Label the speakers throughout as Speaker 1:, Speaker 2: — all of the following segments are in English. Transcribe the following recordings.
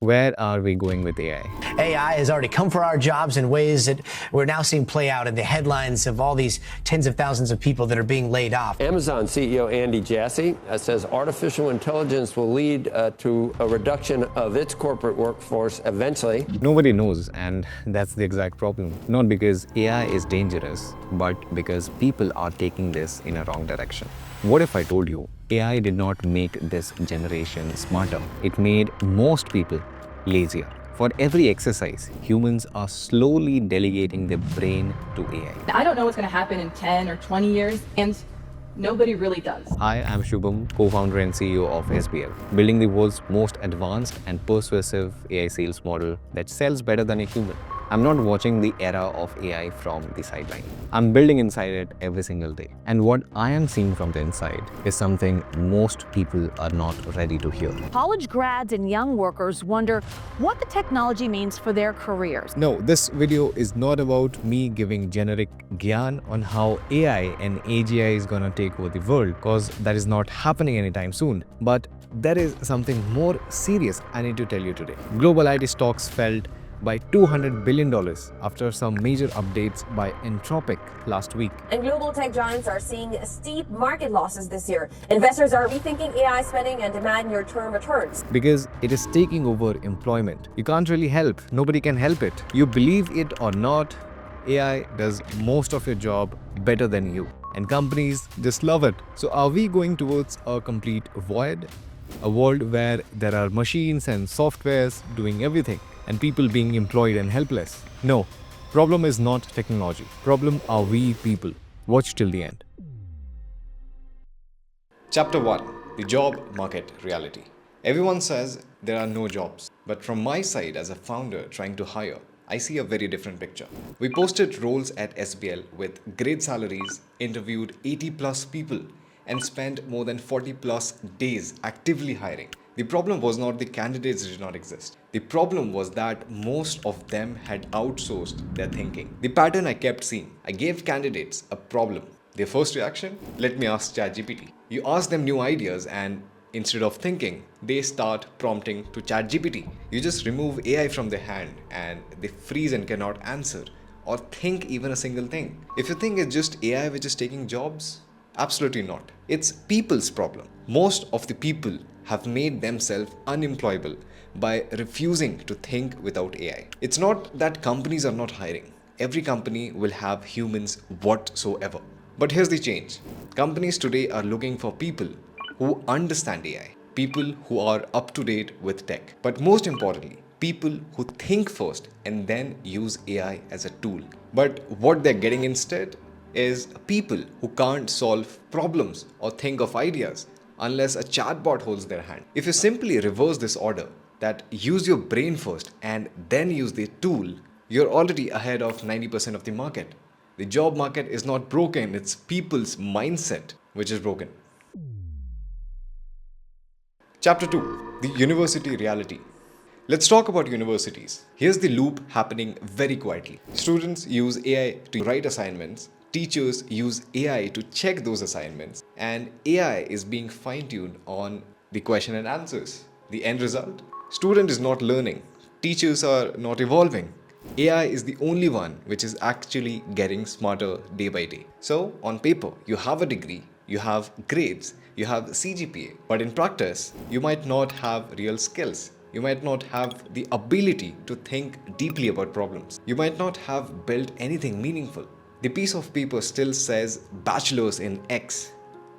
Speaker 1: Where are we going with AI?
Speaker 2: AI has already come for our jobs in ways that we're now seeing play out in the headlines of all these tens of thousands of people that are being laid off.
Speaker 3: Amazon CEO Andy Jassy says artificial intelligence will lead to a reduction of its corporate workforce eventually.
Speaker 1: Nobody knows, and that's the exact problem. Not because AI is dangerous, but because people are taking this in a wrong direction. What if I told you AI did not make this generation smarter? It made most people lazier. For every exercise, humans are slowly delegating their brain to AI.
Speaker 4: I don't know what's going to happen in 10 or 20 years, and nobody really does.
Speaker 1: Hi, I'm Shubham, co-founder and CEO of SBL, building the world's most advanced and persuasive AI sales model that sells better than a human. I'm not watching the era of AI from the sideline. I'm building inside it every single day. And what I am seeing from the inside is something most people are not ready to hear.
Speaker 5: College grads and young workers wonder what the technology means for their careers.
Speaker 1: No, this video is not about me giving generic gyan on how AI and AGI is gonna take over the world, because that is not happening anytime soon. But there is something more serious I need to tell you today. Global IT stocks fell by $200 billion after some major updates by Anthropic last week.
Speaker 6: And global tech giants are seeing steep market losses this year. Investors are rethinking AI spending and demand near-term returns.
Speaker 1: Because it is taking over employment. You can't really help. Nobody can help it. You believe it or not, AI does most of your job better than you. And companies just love it. So are we going towards a complete void? A world where there are machines and softwares doing everything, and people being employed and helpless? No, problem is not technology. Problem are we people. Watch till the end. Chapter 1. The job market reality. Everyone says there are no jobs. But from my side as a founder trying to hire, I see a very different picture. We posted roles at SBL with great salaries, interviewed 80 plus people, and spent more than 40 plus days actively hiring. The problem was not the candidates did not exist. The problem was that most of them had outsourced their thinking. The pattern I kept seeing. I gave candidates a problem. Their first reaction? Let me ask ChatGPT. You ask them new ideas and instead of thinking, they start prompting to ChatGPT. You just remove AI from their hand and they freeze and cannot answer or think even a single thing. If you think it's just AI which is taking jobs, absolutely not. It's people's problem. Most of the people have made themselves unemployable by refusing to think without AI. It's not that companies are not hiring. Every company will have humans whatsoever. But here's the change. Companies today are looking for people who understand AI, people who are up to date with tech. But most importantly, people who think first and then use AI as a tool. But what they're getting instead is people who can't solve problems or think of ideas unless a chatbot holds their hand. If you simply reverse this order, that use your brain first and then use the tool, you're already ahead of 90% of the market. The job market is not broken, it's people's mindset which is broken. Chapter 2. The University Reality. Let's talk about universities. Here's the loop happening very quietly. Students use AI to write assignments. Teachers use AI to check those assignments, and AI is being fine-tuned on the question and answers. The end result? Student is not learning. Teachers are not evolving. AI is the only one which is actually getting smarter day by day. So, on paper, you have a degree, you have grades, you have CGPA, but in practice, you might not have real skills. You might not have the ability to think deeply about problems. You might not have built anything meaningful. The piece of paper still says bachelor's in X,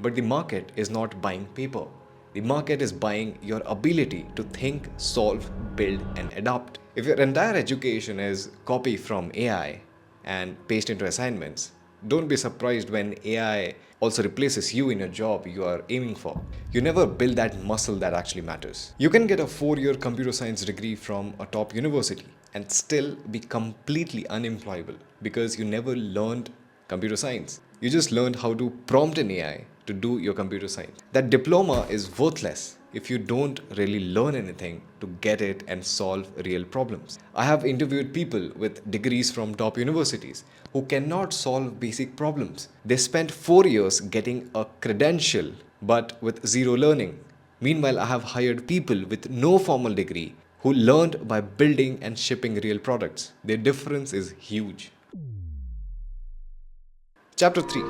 Speaker 1: but the market is not buying paper. The market is buying your ability to think, solve, build, and adapt. If your entire education is copy from AI and paste into assignments, don't be surprised when AI also replaces you in a job you are aiming for. You never build that muscle that actually matters. You can get a 4-year computer science degree from a top university and still be completely unemployable because you never learned computer science. You just learned how to prompt an AI to do your computer science. That diploma is worthless if you don't really learn anything to get it and solve real problems. I have interviewed people with degrees from top universities who cannot solve basic problems. They spent 4 years getting a credential but with zero learning. Meanwhile, I have hired people with no formal degree who who learned by building and shipping real products. Their difference is huge. Chapter 3.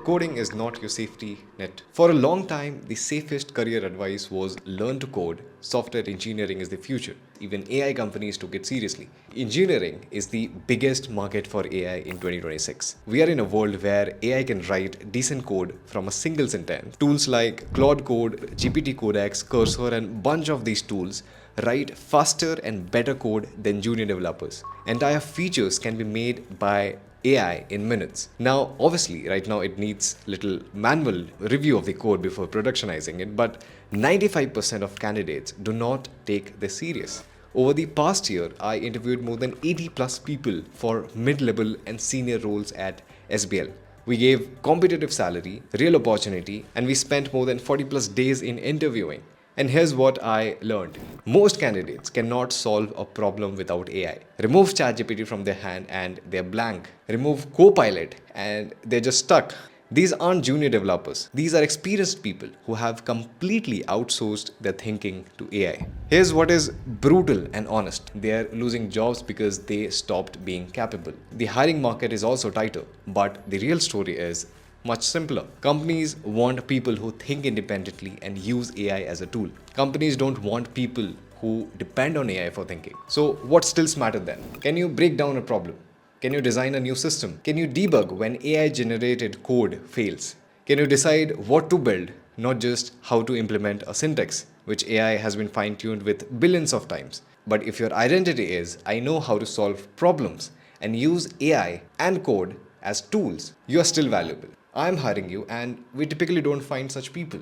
Speaker 1: Coding is not your safety net. For a long time, the safest career advice was learn to code. Software engineering is the future. Even AI companies took it seriously. Engineering is the biggest market for AI in 2026. We are in a world where AI can write decent code from a single sentence. Tools like Claude Code, GPT Codex, Cursor, and bunch of these tools write faster and better code than junior developers. Entire features can be made by AI in minutes. Now, obviously, right now it needs little manual review of the code before productionizing it, but 95% of candidates do not take this serious. Over the past year, I interviewed more than 80 plus people for mid-level and senior roles at SBL. We gave competitive salary, real opportunity, and we spent more than 40 plus days in interviewing. And here's what I learned. Most candidates cannot solve a problem without AI. Remove ChatGPT from their hand and they're blank. Remove Copilot and they're just stuck. These aren't junior developers. These are experienced people who have completely outsourced their thinking to AI. Here's what is brutal and honest. They are losing jobs because they stopped being capable. The hiring market is also tighter, but the real story is much simpler. Companies want people who think independently and use AI as a tool. Companies don't want people who depend on AI for thinking. So what skills matter then? Can you break down a problem? Can you design a new system? Can you debug when AI generated code fails? Can you decide what to build, not just how to implement a syntax, which AI has been fine-tuned with billions of times? But if your identity is, I know how to solve problems and use AI and code as tools, you are still valuable. I'm hiring you, and we typically don't find such people.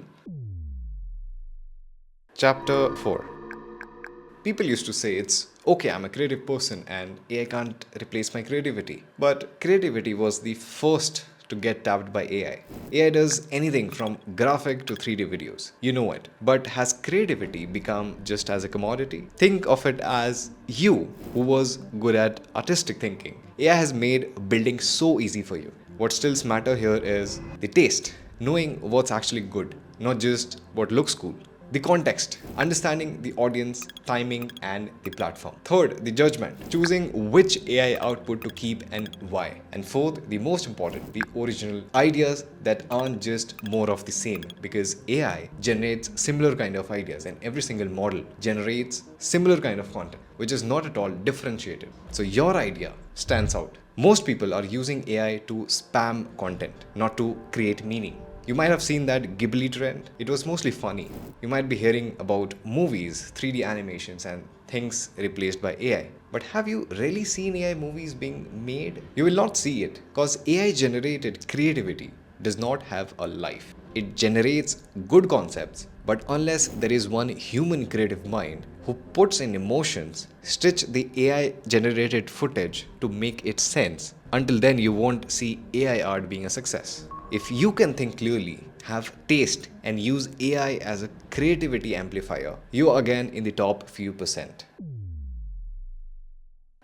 Speaker 1: Chapter 4. People used to say it's okay, I'm a creative person and AI can't replace my creativity. But creativity was the first to get tapped by AI. AI does anything from graphic to 3D videos. You know it. But has creativity become just as a commodity? Think of it as you who was good at artistic thinking. AI has made building so easy for you. What stills matter here is the taste, knowing what's actually good, not just what looks cool. The context, understanding the audience, timing, and the platform. Third, the judgment, choosing which AI output to keep and why. And fourth, the most important, the original ideas that aren't just more of the same, because AI generates similar kind of ideas and every single model generates similar kind of content, which is not at all differentiated. So your idea stands out. Most people are using AI to spam content, not to create meaning. You might have seen that Ghibli trend. It was mostly funny. You might be hearing about movies, 3D animations, and things replaced by AI. But have you really seen AI movies being made? You will not see it, because AI generated creativity does not have a life. It generates good concepts, but unless there is one human creative mind who puts in emotions, stitch the AI generated footage to make it sense, until then you won't see AI art being a success. If you can think clearly, have taste, and use AI as a creativity amplifier, you are again in the top few percent.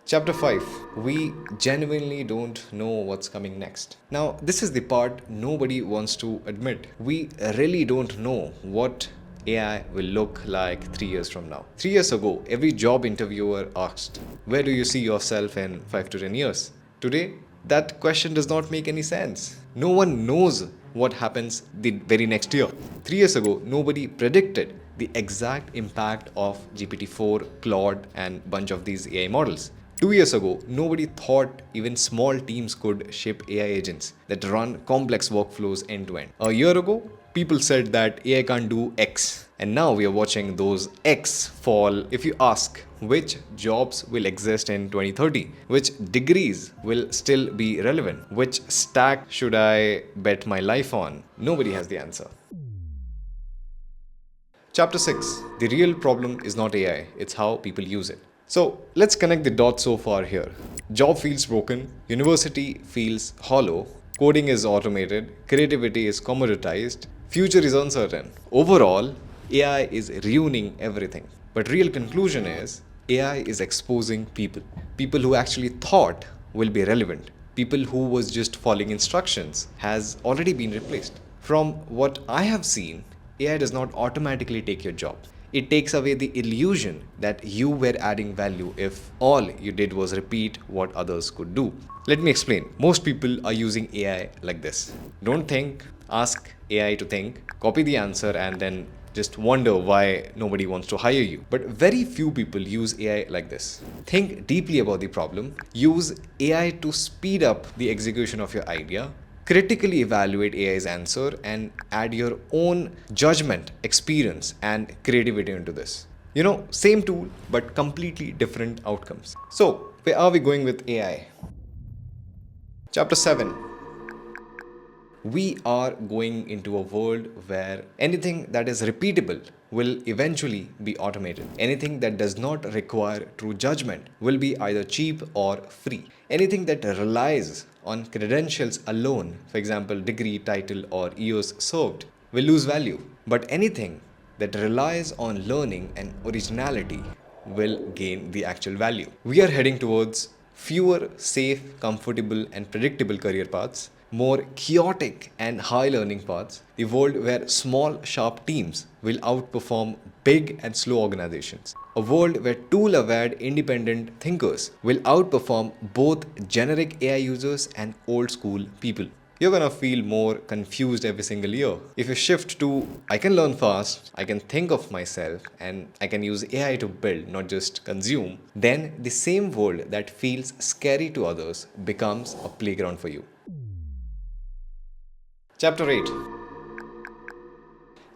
Speaker 1: Chapter 5. We genuinely don't know what's coming next. Now, this is the part nobody wants to admit. We really don't know what AI will look like 3 years from now. 3 years ago, every job interviewer asked, where do you see yourself in 5 to 10 years? Today, that question does not make any sense. No one knows what happens the very next year. 3 years ago, nobody predicted the exact impact of GPT-4, Claude, and bunch of these AI models. 2 years ago, nobody thought even small teams could shape AI agents that run complex workflows end to end. A year ago, people said that AI can't do X. And now we are watching those X fall. If you ask which jobs will exist in 2030, which degrees will still be relevant, which stack should I bet my life on, nobody has the answer. Chapter 6. The real problem is not AI, it's how people use it. So let's connect the dots so far here. Job feels broken, university feels hollow, coding is automated, creativity is commoditized, future is uncertain. Overall, AI is ruining everything. But real conclusion is AI is exposing people. People who actually thought will be relevant. People who was just following instructions has already been replaced. From what I have seen, AI does not automatically take your job. It takes away the illusion that you were adding value if all you did was repeat what others could do. Let me explain. Most people are using AI like this. Don't think, ask AI to think, copy the answer, and then just wonder why nobody wants to hire you. But very few people use AI like this. Think deeply about the problem, use AI to speed up the execution of your idea, critically evaluate AI's answer, and add your own judgment, experience, and creativity into this. Same tool, but completely different outcomes. So, where are we going with AI? Chapter 7. We are going into a world where anything that is repeatable will eventually be automated. Anything that does not require true judgment will be either cheap or free. Anything that relies on credentials alone, for example, degree, title, or years served, will lose value. But anything that relies on learning and originality will gain the actual value. We are heading towards fewer safe, comfortable, and predictable career paths, more chaotic and high learning paths, the world where small, sharp teams will outperform big and slow organizations, a world where tool aware, independent thinkers will outperform both generic AI users and old school people. You're gonna feel more confused every single year. If you shift to, I can learn fast, I can think of myself, and I can use AI to build, not just consume, then the same world that feels scary to others becomes a playground for you. Chapter 8.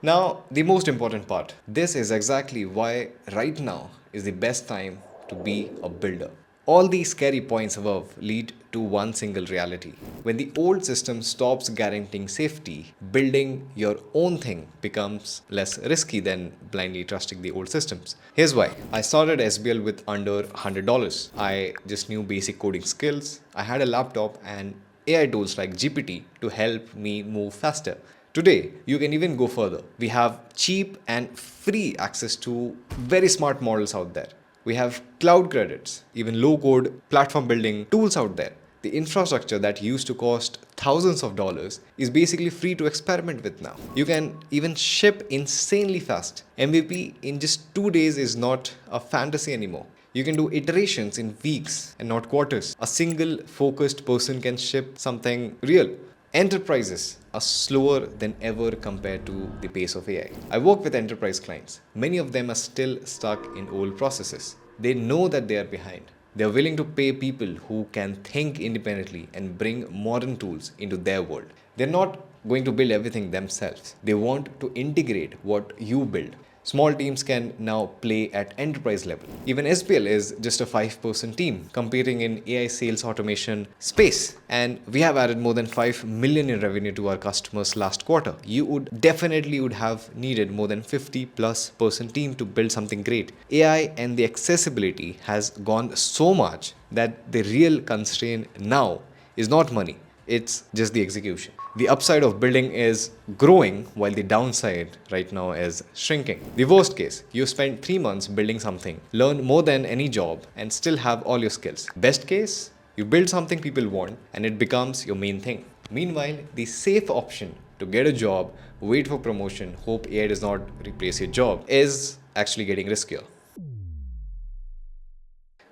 Speaker 1: Now, the most important part. This is exactly why right now is the best time to be a builder. All these scary points above lead to one single reality. When the old system stops guaranteeing safety, building your own thing becomes less risky than blindly trusting the old systems. Here's why. I started SBL with under $100. I just knew basic coding skills. I had a laptop and AI tools like GPT to help me move faster. Today, you can even go further. We have cheap and free access to very smart models out there. We have cloud credits, even low code platform building tools out there. The infrastructure that used to cost thousands of dollars is basically free to experiment with now. You can even ship insanely fast. MVP in just 2 days is not a fantasy anymore. You can do iterations in weeks and not quarters. A single focused person can ship something real. Enterprises are slower than ever compared to the pace of AI. I work with enterprise clients. Many of them are still stuck in old processes. They know that they are behind. They are willing to pay people who can think independently and bring modern tools into their world. They're not going to build everything themselves. They want to integrate what you build. Small teams can now play at enterprise level. Even SPL is just a 5-person team competing in AI sales automation space. And we have added more than 5 million in revenue to our customers last quarter. You would definitely have needed more than 50+ person team to build something great. AI and the accessibility has gone so much that the real constraint now is not money. It's just the execution. The upside of building is growing while the downside right now is shrinking. The worst case, you spend 3 months building something, learn more than any job, and still have all your skills. Best case, you build something people want and it becomes your main thing. Meanwhile, the safe option to get a job, wait for promotion, hope AI does not replace your job is actually getting riskier.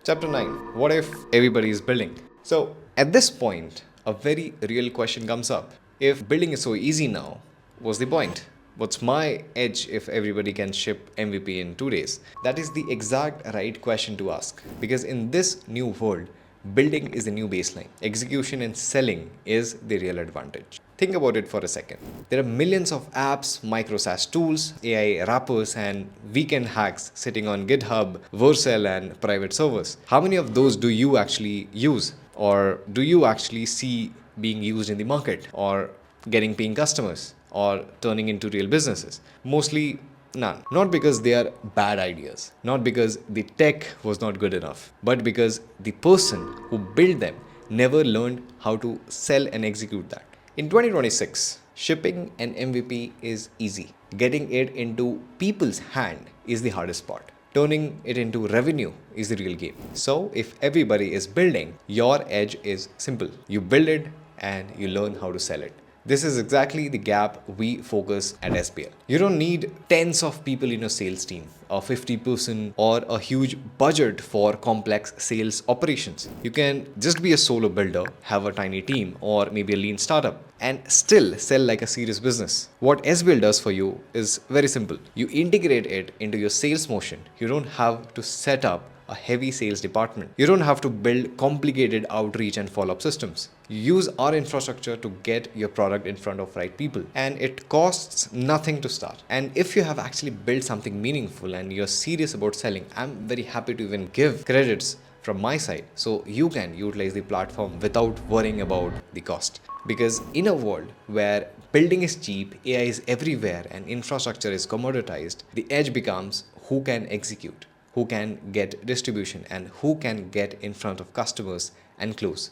Speaker 1: Chapter 9. What if everybody is building? So, at this point, a very real question comes up. If building is so easy now, what's the point? What's my edge if everybody can ship MVP in 2 days? That is the exact right question to ask. Because in this new world, building is the new baseline. Execution and selling is the real advantage. Think about it for a second. There are millions of apps, micro SaaS tools, AI wrappers, and weekend hacks sitting on GitHub, Vercel, and private servers. How many of those do you actually use? Or do you actually see being used in the market or getting paying customers or turning into real businesses? Mostly none. Not because they are bad ideas, not because the tech was not good enough, but because the person who built them never learned how to sell and execute that. In 2026, shipping an MVP is easy. Getting it into people's hand is the hardest part. Turning it into revenue is the real game. So if everybody is building, your edge is simple. You build it and you learn how to sell it. This is exactly the gap we focus at SBL. You don't need tens of people in your sales team, a 50-person or a huge budget for complex sales operations. You can just be a solo builder, have a tiny team, or maybe a lean startup, and still sell like a serious business. What SBL does for you is very simple. You integrate it into your sales motion. You don't have to set up a heavy sales department. You don't have to build complicated outreach and follow-up systems. You use our infrastructure to get your product in front of right people, and it costs nothing to start. And if you have actually built something meaningful and you're serious about selling, I'm very happy to even give credits from my side so you can utilize the platform without worrying about the cost. Because in a world where building is cheap, AI is everywhere, and infrastructure is commoditized, the edge becomes who can execute, who can get distribution, and who can get in front of customers and close.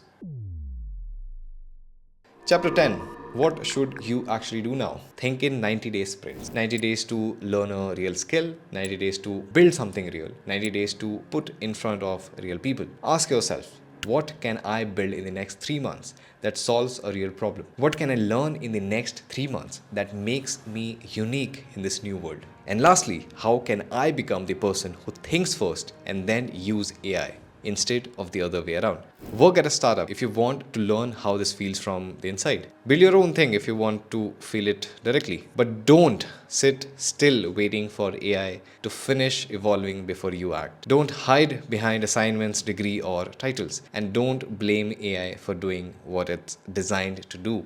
Speaker 1: Chapter 10. What should you actually do now? Think in 90-day sprints. 90 days to learn a real skill, 90 days to build something real, 90 days to put in front of real people. Ask yourself, what can I build in the next 3 months that solves a real problem? What can I learn in the next 3 months that makes me unique in this new world? And lastly, how can I become the person who thinks first and then use AI instead of the other way around? Work at a startup if you want to learn how this feels from the inside. Build your own thing if you want to feel it directly. But don't sit still waiting for AI to finish evolving before you act. Don't hide behind assignments, degree, or titles. And don't blame AI for doing what it's designed to do.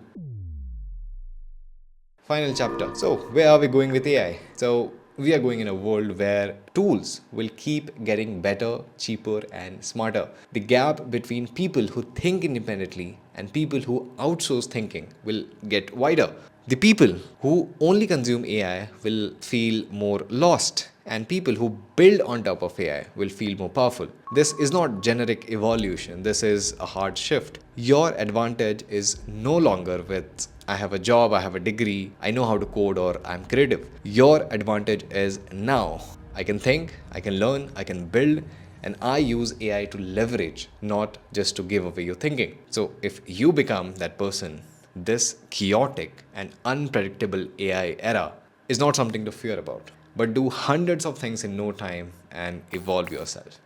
Speaker 1: Final chapter. So, where are we going with AI? So, we are going in a world where tools will keep getting better, cheaper, and smarter. The gap between people who think independently and people who outsource thinking will get wider. The people who only consume AI will feel more lost, and people who build on top of AI will feel more powerful. This is not generic evolution, this is a hard shift. Your advantage is no longer with I have a job, I have a degree, I know how to code, or I'm creative. Your advantage is now. I can think, I can learn, I can build, and I use AI to leverage, not just to give away your thinking. So if you become that person, this chaotic and unpredictable AI era is not something to fear about, but do hundreds of things in no time and evolve yourself.